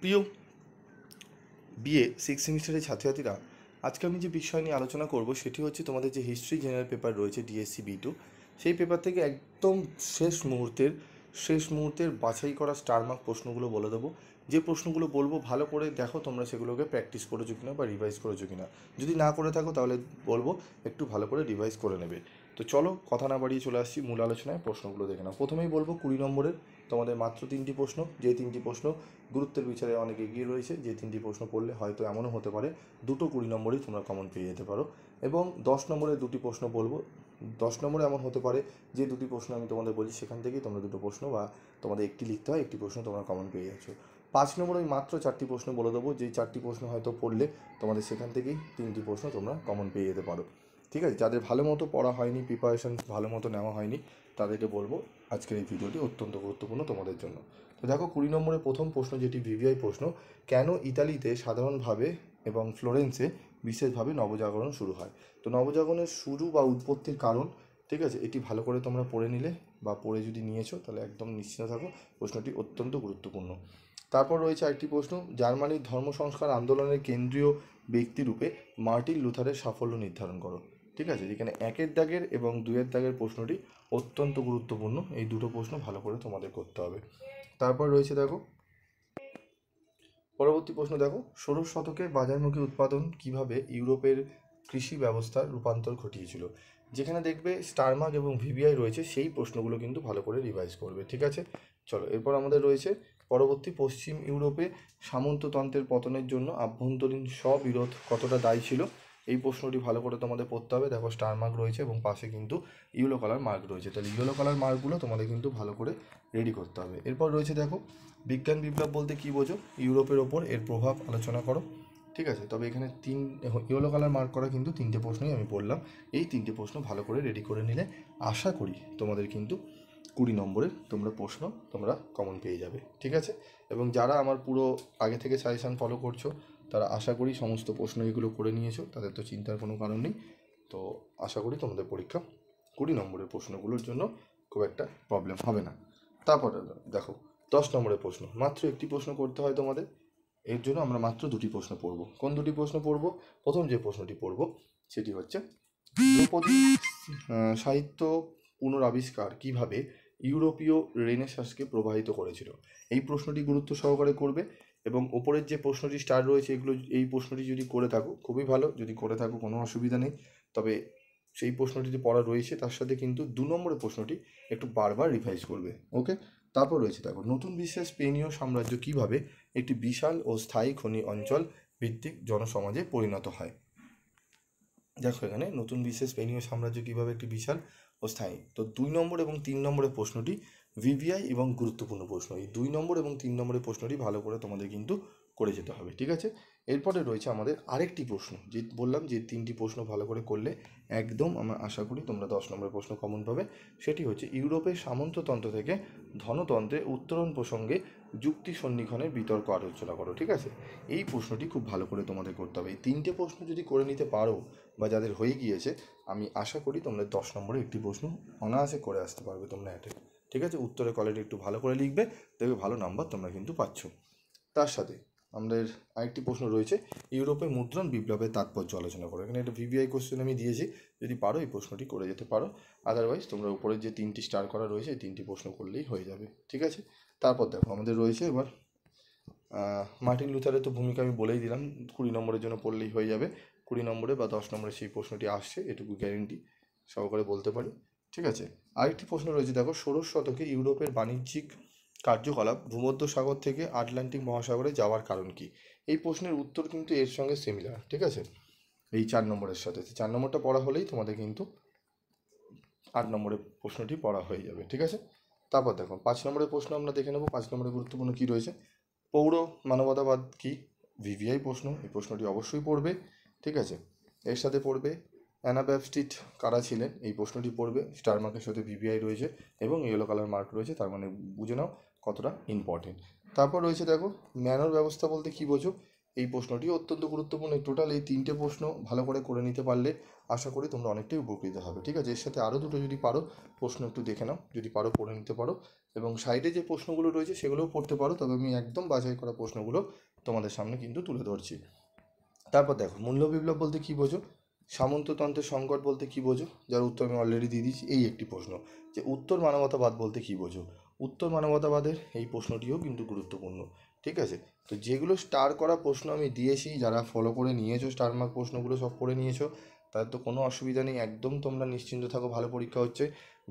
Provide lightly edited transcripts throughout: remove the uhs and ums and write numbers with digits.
প্রিয় BA six সেমিস্টারের ছাত্রছাত্রীরা, আজকে আমি যে বিষয় নিয়ে আলোচনা করব সেটি হচ্ছে তোমাদের যে হিস্ট্রি জেনারেল পেপার রয়েছে ডিএসসি বি2, সেই পেপার থেকে একদম শেষ মুহূর্তের বাছাই করা স্টার মার্ক প্রশ্নগুলো বলে দেবো। যে প্রশ্নগুলো বলবো ভালো করে দেখো, তোমরা সেগুলোকে প্র্যাকটিস করেছো কিনা বা রিভাইজ করেছো কিনা। যদি না করে থাকো তাহলে বলবো একটু ভালো করে রিভাইজ করে নেবে। তো চলো কথা না বাড়িয়ে চলে আসছি মূল আলোচনায়। প্রশ্নগুলো দেখে নাও। প্রথমেই বলবো 20 নম্বরের তোমাদের মাত্র 3টি প্রশ্ন, যে 3টি প্রশ্ন গুরুত্বের বিচারে অনেক এগিয়ে রয়েছে। যে 3টি প্রশ্ন পড়লে হয়তো এমনও হতে পারে দুটো 20 নম্বরই তোমরা কমন পেয়ে যেতে পারো। এবং 10 নম্বরের দুটি প্রশ্ন বলবো। 10 নম্বরে এমন হতে পারে যে দুটি প্রশ্ন আমি তোমাদের বলি সেখান থেকেই তোমরা দুটো প্রশ্ন বা তোমাদের একটি লিখতে হয়, একটি প্রশ্ন তোমরা কমন পেয়ে যাচ্ছ। 5 নম্বরে আমি মাত্র 4টি প্রশ্ন বলে দেবো, যেই 4টি প্রশ্ন হয়তো পড়লে তোমাদের সেখান থেকেই 3টি প্রশ্ন তোমরা কমন পেয়ে যেতে পারো। ঠিক আছে, যাদের ভালো মতো পড়া হয়নি, প্রিপারেশন ভালো মতো নেওয়া হয়নি, তাদেরকে বলবো আজকের এই ভিডিওটি অত্যন্ত গুরুত্বপূর্ণ তোমাদের জন্য। তো দেখো 20 নম্বরের প্রথম প্রশ্ন, যেটি ভিভিআই প্রশ্ন, কেন ইতালিতে সাধারণভাবে এবং ফ্লোরেন্সে বিশেষভাবে নবজাগরণ শুরু হয়? তো নবজাগরণের শুরু বা উৎপত্তির কারণ, ঠিক আছে, এটি ভালো করে তোমরা পড়ে নিলে বা পড়ে যদি নিয়েছো তাহলে একদম নিশ্চিন্ত থাকো, প্রশ্নটি অত্যন্ত গুরুত্বপূর্ণ। তারপর রয়েছে আরেকটি প্রশ্ন, জার্মানির ধর্ম সংস্কার আন্দোলনের কেন্দ্রীয় ব্যক্তিরূপে মার্টিন লুথারের সাফল্য নির্ধারণ করো। ঠিক আছে, যেখানে 1-এর দাগের এবং 2-এর দাগের প্রশ্নটি অত্যন্ত গুরুত্বপূর্ণ। এই দুটো প্রশ্ন ভালো করে তোমাদের করতে হবে। তারপর রয়েছে দেখো পরবর্তী প্রশ্ন, দেখো 16 শতকে বাজারমুখী উৎপাদন কিভাবে ইউরোপের কৃষি ব্যবস্থার রূপান্তর ঘটিয়েছিল? যেখানে দেখবে স্টারমার্ক এবং ভিভিআই রয়েছে, সেই প্রশ্নগুলো কিন্তু ভালো করে রিভাইজ করবে। ঠিক আছে, চলো এরপর আমাদের রয়েছে পরবর্তী, পশ্চিম ইউরোপে সামন্ততন্ত্রের পতনের জন্য আভ্যন্তরীণ স্ববিরোধ কতটা দায়ী ছিল? এই প্রশ্নটি ভালো করে তোমাদের পড়তে হবে। দেখো স্টার মার্ক রয়েছে এবং পাশে কিন্তু ইয়েলো কালার মার্ক রয়েছে, তাহলে ইয়েলো কালার মার্কগুলো তোমাদের কিন্তু ভালো করে রেডি করতে হবে। এরপর রয়েছে দেখো বিজ্ঞান বিপ্লব বলতে কী বোঝো? ইউরোপের ওপর এর প্রভাব আলোচনা করো। ঠিক আছে, তবে এখানে ইয়েলো কালার মার্ক করা কিন্তু 3টে প্রশ্নই আমি বললাম। এই 3টে প্রশ্ন ভালো করে রেডি করে নিলে আশা করি তোমাদের কিন্তু 20 নম্বরের প্রশ্ন তোমরা কমন পেয়ে যাবে। ঠিক আছে, এবং যারা আমার পুরো আগে থেকে সাজেশান ফলো করছো তারা আশা করি সমস্ত প্রশ্ন এগুলো করে নিয়েছো, তাদের তো চিন্তার কোনো কারণ নেই। তো আশা করি তোমাদের পরীক্ষা 20 নম্বরের প্রশ্নগুলোর জন্য খুব একটা প্রবলেম হবে না। তারপর দেখো 10 নম্বরের প্রশ্ন, মাত্র একটি প্রশ্ন করতে হয় তোমাদের। এর জন্য আমরা মাত্র দুটি প্রশ্ন পড়ব। কোন দুটি প্রশ্ন পড়ব? প্রথম যে প্রশ্নটি পড়ব সেটি হচ্ছে, ধ্রুপদী সাহিত্য পুনরাবিষ্কার কিভাবে ইউরোপীয় রেনেসাঁসকে প্রভাবিত করেছিল? এই প্রশ্নটি গুরুত্ব সহকারে করবে। এবং ওপরের যে প্রশ্নটি স্টার রয়েছে এই প্রশ্নটি যদি করে থাকো খুবই ভালো, যদি করে থাকো কোনো অসুবিধা নেই। তবে সেই প্রশ্নটি যে পড়া রয়েছে তার সাথে কিন্তু 2 নম্বরের প্রশ্নটি একটু বারবার রিভাইজ করবে। ওকে, তারপর রয়েছে দেখো, নতুন বিশ্বের স্পেনীয় সাম্রাজ্য কিভাবে একটি বিশাল ও স্থায়ী খনি অঞ্চল ভিত্তিক জনসমাজে পরিণত হয়? দেখো এখানে নতুন বিশ্বের স্পেনীয় সাম্রাজ্য কিভাবে একটি বিশাল ও স্থায়ী, তো 2 নম্বর এবং 3 নম্বরের প্রশ্নটি ভিভিআই এবং গুরুত্বপূর্ণ প্রশ্ন। এই 2 নম্বর এবং 3 নম্বরের প্রশ্নটি ভালো করে তোমাদের কিন্তু করে যেতে হবে। ঠিক আছে, এরপরে রয়েছে আমাদের আরেকটি প্রশ্ন, যে বললাম যে 3টি প্রশ্ন ভালো করে করলে একদম আমরা আশা করি তোমরা 10 নম্বরের প্রশ্ন কমন পাবে। সেটি হচ্ছে, ইউরোপের সামন্ততন্ত্র থেকে ধনতন্ত্রে উত্তরণ প্রসঙ্গে যুক্তি সন্নিক্ষণের বিতর্ক আলোচনা করো। ঠিক আছে, এই প্রশ্নটি খুব ভালো করে তোমাদের করতে হবে। এই 3টে প্রশ্ন যদি করে নিতে পারো বা যাদের হয়ে গিয়েছে, আমি আশা করি তোমরা 10 নম্বরে একটি প্রশ্ন অনায়াসে করে আসতে পারবে তোমরা অ্যাটেন্ড। ঠিক আছে, উত্তরের কোয়ালিটি একটু ভালো করে লিখবে, দেখবে ভালো নাম্বার তোমরা কিন্তু পাচ্ছ। তার সাথে আমাদের আরেকটি প্রশ্ন রয়েছে, ইউরোপে মুদ্রণ বিপ্লবের তাৎপর্য আলোচনা করো। এখানে একটা ভিভিআই কোশ্চেন আমি দিয়েছি, যদি পারো এই প্রশ্নটি করে যেতে পারো। আদারওয়াইজ তোমরা উপরের যে 3টি স্টার করা রয়েছে এই 3টি প্রশ্ন করলেই হয়ে যাবে। ঠিক আছে, তারপর দেখো আমাদের রয়েছে এবার মার্টিন লুথারের তো ভূমিকা আমি বলেই দিলাম, 20 নম্বরের জন্য পড়লেই হয়ে যাবে। 20 নম্বরে বা 10 নম্বরে সেই প্রশ্নটি আসছে, এটুকু গ্যারেন্টি সহকারে বলতে পারি। ঠিক আছে, আরেকটি প্রশ্ন রয়েছে দেখো, 16 শতকে ইউরোপের বাণিজ্যিক কার্যকলাপ ভূমধ্যসাগর থেকে আটলান্টিক মহাসাগরে যাওয়ার কারণ কি? এই প্রশ্নের উত্তর কিন্তু এর সঙ্গে সিমিলার। ঠিক আছে, এই 4 নম্বরের সাথে 4 নম্বরটা পড়া হলেই তোমাদের কিন্তু 8 নম্বরের প্রশ্নটি পড়া হয়ে যাবে। ঠিক আছে, তারপর দেখো 5 নম্বরের প্রশ্ন আমরা দেখে নেব। 5 নম্বরে গুরুত্বপূর্ণ কী রয়েছে, পৌর মানবতাবাদ কি? ভিভিআই প্রশ্ন, এই প্রশ্নটি অবশ্যই পড়বে। ঠিক আছে, এর সাথে পড়বে অ্যানাব্যাপটিস্ট কারা ছিলেন? এই প্রশ্নটি পড়বে। স্টার মার্কের সাথে ভিভিআই রয়েছে এবং ইয়েলো কালার মার্ক রয়েছে, তার মানে বুঝে নাও কতটা ইম্পর্টেন্ট। তারপর রয়েছে দেখো, ম্যানর ব্যবস্থা বলতে কী বোঝো? এই প্রশ্নটি অত্যন্ত গুরুত্বপূর্ণ। টোটাল এই 3টে প্রশ্ন ভালো করে নিতে পারলে আশা করি তোমরা অনেকটাই উপকৃত হবে। ঠিক আছে, এর সাথে আরও দুটো যদি পারো প্রশ্ন একটু দেখে নাও, যদি পারো পড়ে নিতে পারো, এবং সাইডে যে প্রশ্নগুলো রয়েছে সেগুলোও পড়তে পারো, তবে আমি একদম বাছাই করা প্রশ্নগুলো তোমাদের সামনে কিন্তু তুলে ধরছি। তারপর দেখো, মূল্য বিপ্লব বলতে কী বোঝো, সামন্ততন্ত্রের সংকট বলতে কী বোঝো, যার উত্তর আমি অলরেডি দিয়ে দিয়েছি। এই একটি প্রশ্ন, যে উত্তর মানবতাবাদ বলতে কী বোঝো, উত্তর মানবতাবাদের এই প্রশ্নটিও কিন্তু গুরুত্বপূর্ণ। ঠিক আছে, তো যেগুলো স্টার করা প্রশ্ন আমি দিয়েছি, যারা ফলো করে নিয়েছো স্টার মার্ক প্রশ্নগুলো সব পড়ে নিয়েছো, তাদের তো কোনো অসুবিধা নেই, একদম তোমরা নিশ্চিন্ত থাকো, ভালো পরীক্ষা হচ্ছে।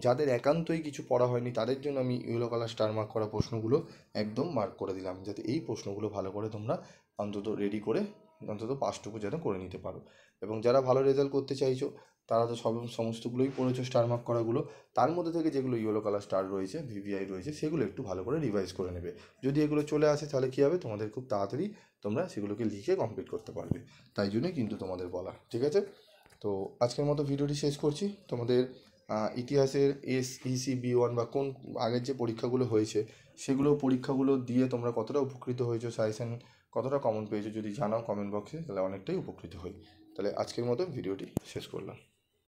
যাদের একান্তই কিছু পড়া হয়নি তাদের জন্য আমি ইয়েলো কালার স্টার মার্ক করা প্রশ্নগুলো একদম মার্ক করে দিলাম, যাতে এই প্রশ্নগুলো ভালো করে তোমরা অন্তত রেডি করে অন্তত পাসটুকু যেন করে নিতে পারো। এবং যারা ভালো রেজাল্ট করতে চাইছো তারা তো সমস্তগুলোই পড়েছো স্টার মার্ক করাগুলো, তার মধ্যে থেকে যেগুলো ইয়েলো কালার স্টার রয়েছে, ভিভিআই রয়েছে, সেগুলো একটু ভালো করে রিভাইজ করে নেবে। যদি এগুলো চলে আসে তাহলে কী হবে, তোমাদের খুব তাড়াতাড়ি তোমরা সেগুলোকে লিখে কমপ্লিট করতে পারবে। তাই জন্যই কিন্তু তোমাদের বলা, ঠিক আছে। তো আজকের মতো ভিডিওটি শেষ করছি। তোমাদের ইতিহাসের SEC B1 বা কোন আগের যে পরীক্ষাগুলো হয়েছে সেগুলো পরীক্ষাগুলো দিয়ে তোমরা কতটা উপকৃত হয়েছো, সাজেশন কতটা কমন পেয়েছো যদি জানাও কমেন্ট বক্সে, তাহলে অনেকটাই উপকৃত হই। তাহলে আজকের মতো ভিডিওটি শেষ করলাম।